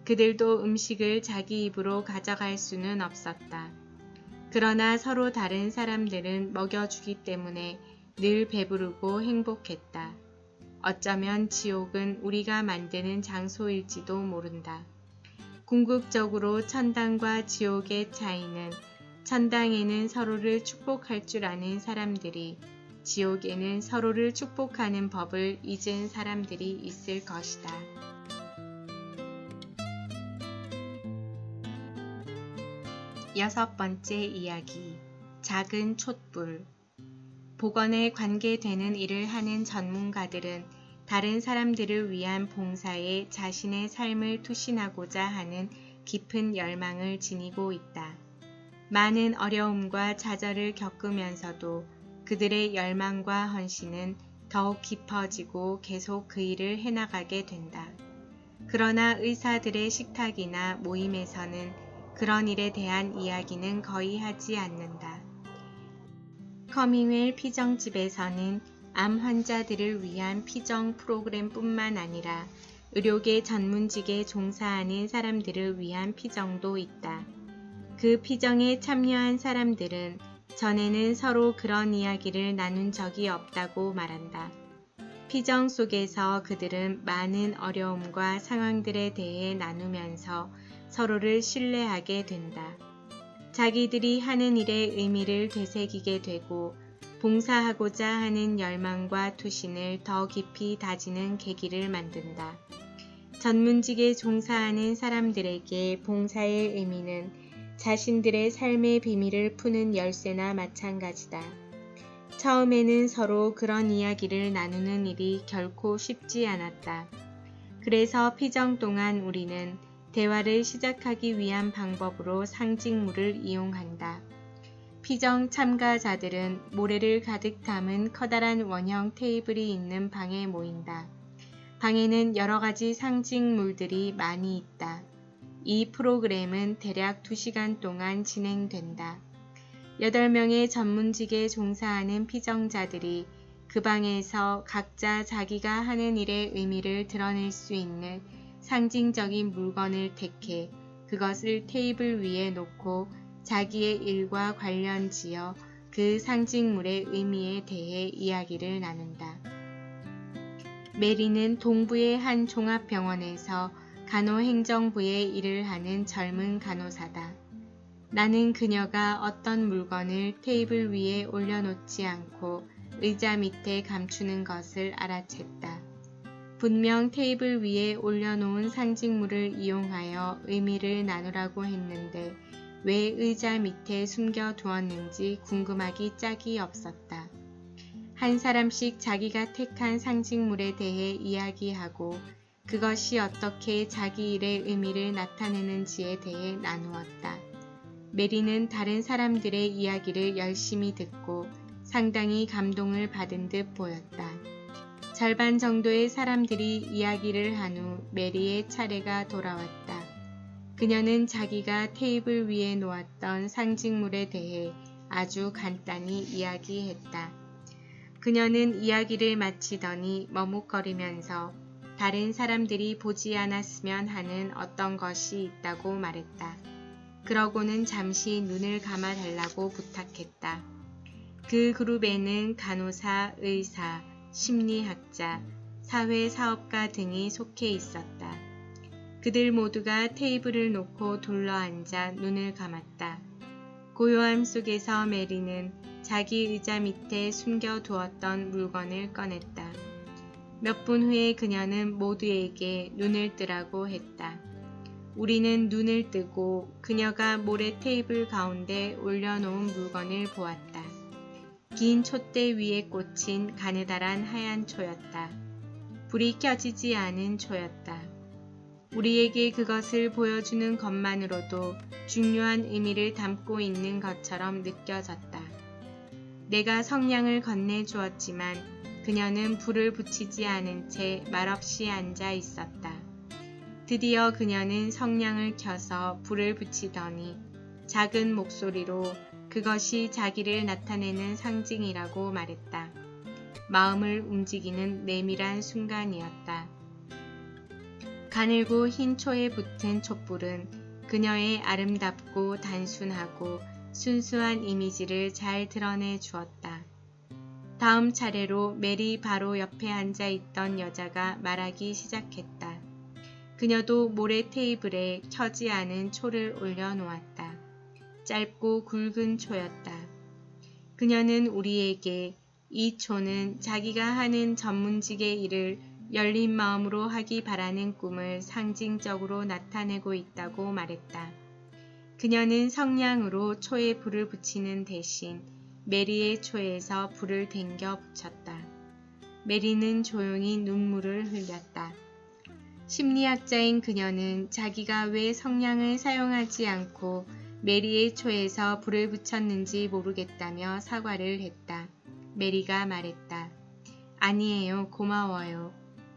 그들도 음식을 자기 입으로 가져갈 수는 없었다. 그러나 서로 다른 사람들은 먹여주기 때문에 늘 배부르고 행복했다. 어쩌면 지옥은 우리가 만드는 장소일지도 모른다. 궁극적으로 천당과 지옥의 차이는 천당에는 서로를 축복할 줄 아는 사람들이, 지옥에는 서로를 축복하는 법을 잊은 사람들이 있을 것이다. 6번째 이야기. 작은 촛불. 복원에 관계되는 일을 하는 전문가들은 다른 사람들을 위한 봉사에 자신의 삶을 투신하고자 하는 깊은 열망을 지니고 있다. 많은 어려움과 좌절을 겪으면서도 그들의 열망과 헌신은 더욱 깊어지고 계속 그 일을 해나가게 된다. 그러나 의사들의 식탁이나 모임에서는 그런 일에 대한 이야기는 거의 하지 않는다. 커밍웰 피정집에서는 암 환자들을 위한 피정 프로그램뿐만 아니라 의료계 전문직에 종사하는 사람들을 위한 피정도 있다. 그 피정에 참여한 사람들은 전에는 서로 그런 이야기를 나눈 적이 없다고 말한다. 피정 속에서 그들은 많은 어려움과 상황들에 대해 나누면서 서로를 신뢰하게 된다. 자기들이 하는 일의 의미를 되새기게 되고 봉사하고자 하는 열망과 투신을 더 깊이 다지는 계기를 만든다. 전문직에 종사하는 사람들에게 봉사의 의미는 자신들의 삶의 비밀을 푸는 열쇠나 마찬가지다. 처음에는 서로 그런 이야기를 나누는 일이 결코 쉽지 않았다. 그래서 피정 동안 우리는 대화를 시작하기 위한 방법으로 상징물을 이용한다. 피정 참가자들은 모래를 가득 담은 커다란 원형 테이블이 있는 방에 모인다. 방에는 여러 가지 상징물들이 많이 있다. 이 프로그램은 대략 2시간 동안 진행된다. 8명의 전문직에 종사하는 피정자들이 그 방에서 각자 자기가 하는 일의 의미를 드러낼 수 있는 상징적인 물건을 택해 그것을 테이블 위에 놓고 자기의 일과 관련지어 그 상징물의 의미에 대해 이야기를 나눈다. 메리는 동부의 한 종합병원에서 간호행정부의 일을 하는 젊은 간호사다. 나는 그녀가 어떤 물건을 테이블 위에 올려놓지 않고 의자 밑에 감추는 것을 알아챘다. 분명 테이블 위에 올려놓은 상징물을 이용하여 의미를 나누라고 했는데 왜 의자 밑에 숨겨두었는지 궁금하기 짝이 없었다. 한 사람씩 자기가 택한 상징물에 대해 이야기하고 그것이 어떻게 자기 일의 의미를 나타내는지에 대해 나누었다. 메리는 다른 사람들의 이야기를 열심히 듣고 상당히 감동을 받은 듯 보였다. 절반 정도의 사람들이 이야기를 한 후 메리의 차례가 돌아왔다. 그녀는 자기가 테이블 위에 놓았던 상징물에 대해 아주 간단히 이야기했다. 그녀는 이야기를 마치더니 머뭇거리면서 다른 사람들이 보지 않았으면 하는 어떤 것이 있다고 말했다. 그러고는 잠시 눈을 감아달라고 부탁했다. 그 그룹에는 간호사, 의사, 심리학자, 사회사업가 등이 속해 있었다. 그들 모두가 테이블을 놓고 둘러앉아 눈을 감았다. 고요함 속에서 메리는 자기 의자 밑에 숨겨두었던 물건을 꺼냈다. 몇 분 후에 그녀는 모두에게 눈을 뜨라고 했다. 우리는 눈을 뜨고 그녀가 모래 테이블 가운데 올려놓은 물건을 보았다. 긴 촛대 위에 꽂힌 가느다란 하얀 초였다. 불이 켜지지 않은 초였다. 우리에게 그것을 보여주는 것만으로도 중요한 의미를 담고 있는 것처럼 느껴졌다. 내가 성냥을 건네주었지만 그녀는 불을 붙이지 않은 채 말없이 앉아 있었다. 드디어 그녀는 성냥을 켜서 불을 붙이더니 작은 목소리로 그것이 자기를 나타내는 상징이라고 말했다. 마음을 움직이는 내밀한 순간이었다. 가늘고 흰 초에 붙은 촛불은 그녀의 아름답고 단순하고 순수한 이미지를 잘 드러내 주었다. 다음 차례로 메리 바로 옆에 앉아있던 여자가 말하기 시작했다. 그녀도 모래 테이블에 켜지 않은 초를 올려놓았다. 짧고 굵은 초였다. 그녀는 우리에게 이 초는 자기가 하는 전문직의 일을 열린 마음으로 하기 바라는 꿈을 상징적으로 나타내고 있다고 말했다. 그녀는 성냥으로 초에 불을 붙이는 대신 메리의 초에서 불을 당겨 붙였다. 메리는 조용히 눈물을 흘렸다. 심리학자인 그녀는 자기가 왜 성냥을 사용하지 않고 메리의 초에서 불을 붙였는지 모르겠다며 사과를 했다. 메리가 말했다. 아니에요. 고마워요.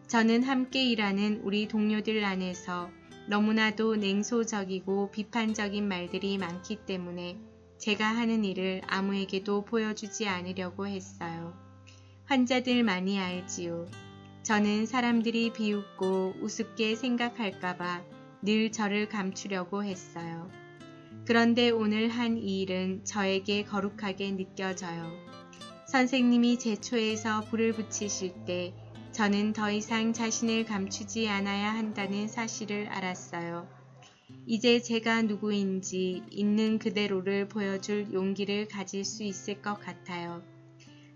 저는 함께 일하는 우리 동료들 안에서 너무나도 냉소적이고 비판적인 말들이 많기 때문에 제가 하는 일을 아무에게도 보여주지 않으려고 했어요. 환자들만이 알지요. 저는 사람들이 비웃고 우습게 생각할까봐 늘 저를 감추려고 했어요. 그런데 오늘 한 이 일은 저에게 거룩하게 느껴져요. 선생님이 제 초에서 불을 붙이실 때 저는 더 이상 자신을 감추지 않아야 한다는 사실을 알았어요. 이제 제가 누구인지 있는 그대로를 보여줄 용기를 가질 수 있을 것 같아요.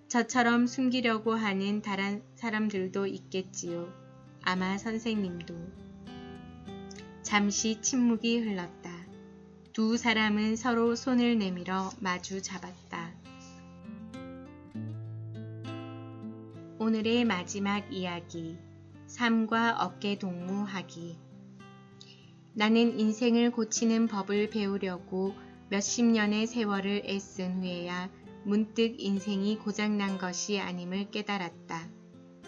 저처럼 숨기려고 하는 다른 사람들도 있겠지요. 아마 선생님도. 잠시 침묵이 흘렀다. 두 사람은 서로 손을 내밀어 마주 잡았다. 오늘의 마지막 이야기. 삶과 어깨 동무하기. 나는 인생을 고치는 법을 배우려고 몇십 년의 세월을 애쓴 후에야 문득 인생이 고장난 것이 아님을 깨달았다.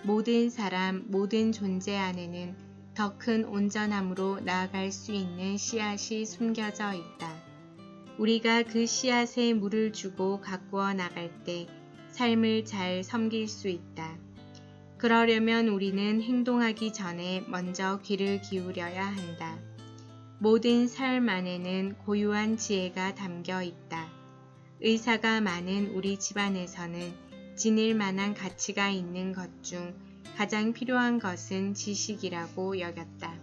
모든 사람, 모든 존재 안에는 더 큰 온전함으로 나아갈 수 있는 씨앗이 숨겨져 있다. 우리가 그 씨앗에 물을 주고 가꾸어 나갈 때 삶을 잘 섬길 수 있다. 그러려면 우리는 행동하기 전에 먼저 귀를 기울여야 한다. 모든 삶 안에는 고유한 지혜가 담겨 있다. 의사가 많은 우리 집안에서는 지닐 만한 가치가 있는 것 중 가장 필요한 것은 지식이라고 여겼다.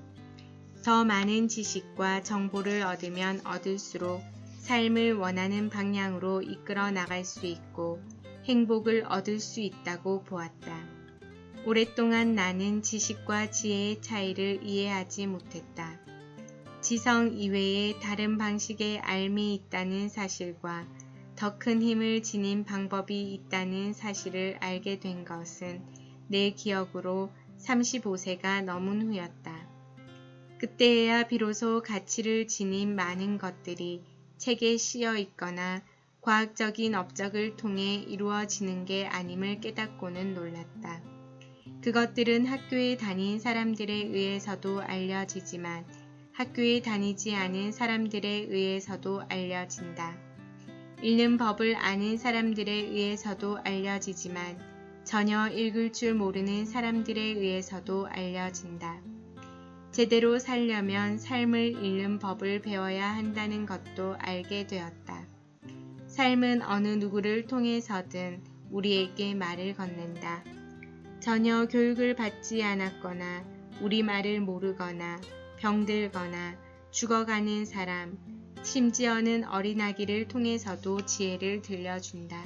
더 많은 지식과 정보를 얻으면 얻을수록 삶을 원하는 방향으로 이끌어 나갈 수 있고 행복을 얻을 수 있다고 보았다. 오랫동안 나는 지식과 지혜의 차이를 이해하지 못했다. 지성 이외에 다른 방식의 삶이 있다는 사실과 더 큰 힘을 지닌 방법이 있다는 사실을 알게 된 것은 내 기억으로 35세가 넘은 후였다. 그때에야 비로소 가치를 지닌 많은 것들이 책에 씌어 있거나 과학적인 업적을 통해 이루어지는 게 아님을 깨닫고는 놀랐다. 그것들은 학교에 다닌 사람들에 의해서도 알려지지만 학교에 다니지 않은 사람들에 의해서도 알려진다. 읽는 법을 아는 사람들에 의해서도 알려지지만 전혀 읽을 줄 모르는 사람들에 의해서도 알려진다. 제대로 살려면 삶을 읽는 법을 배워야 한다는 것도 알게 되었다. 삶은 어느 누구를 통해서든 우리에게 말을 건넨다. 전혀 교육을 받지 않았거나 우리말을 모르거나 병들거나 죽어가는 사람, 심지어는 어린아기를 통해서도 지혜를 들려준다.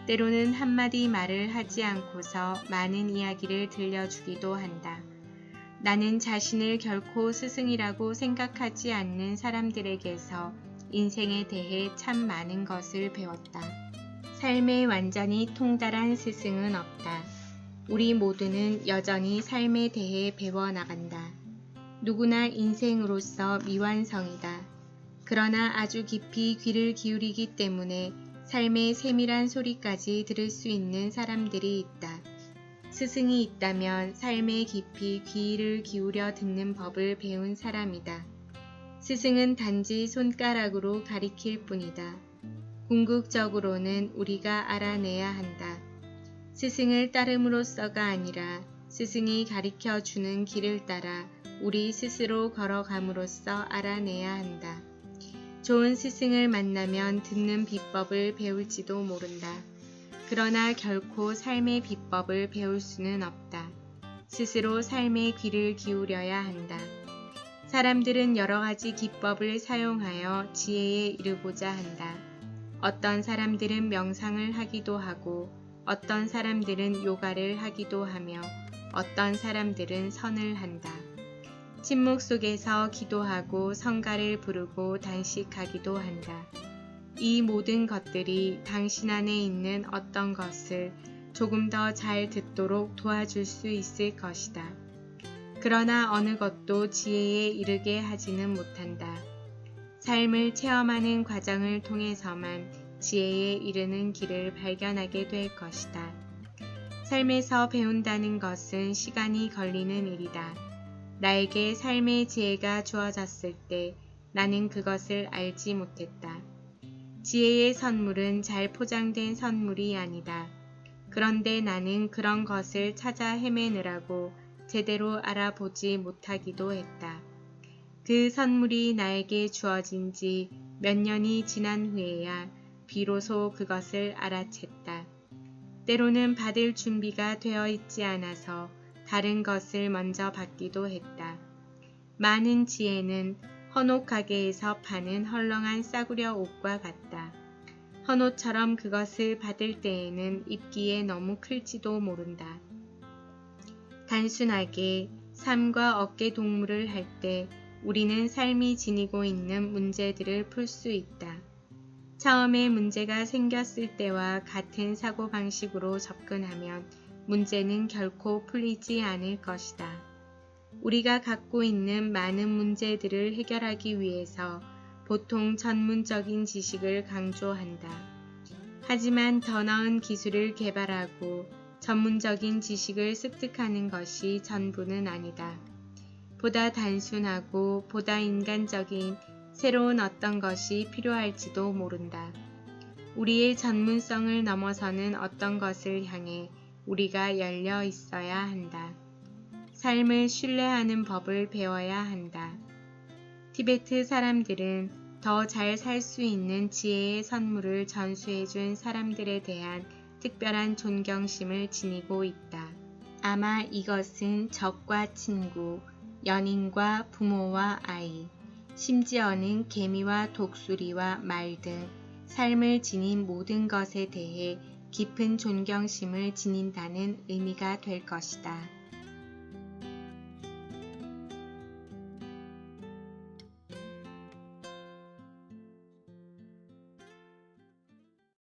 때로는 한마디 말을 하지 않고서 많은 이야기를 들려주기도 한다. 나는 자신을 결코 스승이라고 생각하지 않는 사람들에게서 인생에 대해 참 많은 것을 배웠다. 삶에 완전히 통달한 스승은 없다. 우리 모두는 여전히 삶에 대해 배워나간다. 누구나 인생으로서 미완성이다. 그러나 아주 깊이 귀를 기울이기 때문에 삶의 세밀한 소리까지 들을 수 있는 사람들이 있다. 스승이 있다면 삶에 깊이 귀를 기울여 듣는 법을 배운 사람이다. 스승은 단지 손가락으로 가리킬 뿐이다. 궁극적으로는 우리가 알아내야 한다. 스승을 따름으로써가 아니라 스승이 가리켜 주는 길을 따라 우리 스스로 걸어감으로써 알아내야 한다. 좋은 스승을 만나면 듣는 비법을 배울지도 모른다. 그러나 결코 삶의 비법을 배울 수는 없다. 스스로 삶의 귀를 기울여야 한다. 사람들은 여러 가지 기법을 사용하여 지혜에 이르고자 한다. 어떤 사람들은 명상을 하기도 하고 어떤 사람들은 요가를 하기도 하며 어떤 사람들은 선을 한다. 침묵 속에서 기도하고 성가를 부르고 단식하기도 한다. 이 모든 것들이 당신 안에 있는 어떤 것을 조금 더 잘 듣도록 도와줄 수 있을 것이다. 그러나 어느 것도 지혜에 이르게 하지는 못한다. 삶을 체험하는 과정을 통해서만 지혜에 이르는 길을 발견하게 될 것이다. 삶에서 배운다는 것은 시간이 걸리는 일이다. 나에게 삶의 지혜가 주어졌을 때 나는 그것을 알지 못했다. 지혜의 선물은 잘 포장된 선물이 아니다. 그런데 나는 그런 것을 찾아 헤매느라고 제대로 알아보지 못하기도 했다. 그 선물이 나에게 주어진 지 몇 년이 지난 후에야 비로소 그것을 알아챘다. 때로는 받을 준비가 되어 있지 않아서 다른 것을 먼저 받기도 했다. 많은 지혜는 헌옷 가게에서 파는 헐렁한 싸구려 옷과 같다. 헌옷처럼 그것을 받을 때에는 입기에 너무 클지도 모른다. 단순하게 삶과 어깨 동무를 할 때 우리는 삶이 지니고 있는 문제들을 풀 수 있다. 처음에 문제가 생겼을 때와 같은 사고방식으로 접근하면 문제는 결코 풀리지 않을 것이다. 우리가 갖고 있는 많은 문제들을 해결하기 위해서 보통 전문적인 지식을 강조한다. 하지만 더 나은 기술을 개발하고 전문적인 지식을 습득하는 것이 전부는 아니다. 보다 단순하고 보다 인간적인 새로운 어떤 것이 필요할지도 모른다. 우리의 전문성을 넘어서는 어떤 것을 향해 우리가 열려 있어야 한다. 삶을 신뢰하는 법을 배워야 한다. 티베트 사람들은 더 잘 살 수 있는 지혜의 선물을 전수해준 사람들에 대한 특별한 존경심을 지니고 있다. 아마 이것은 적과 친구, 연인과 부모와 아이, 심지어는 개미와 독수리와 말 등 삶을 지닌 모든 것에 대해 깊은 존경심을 지닌다는 의미가 될 것이다.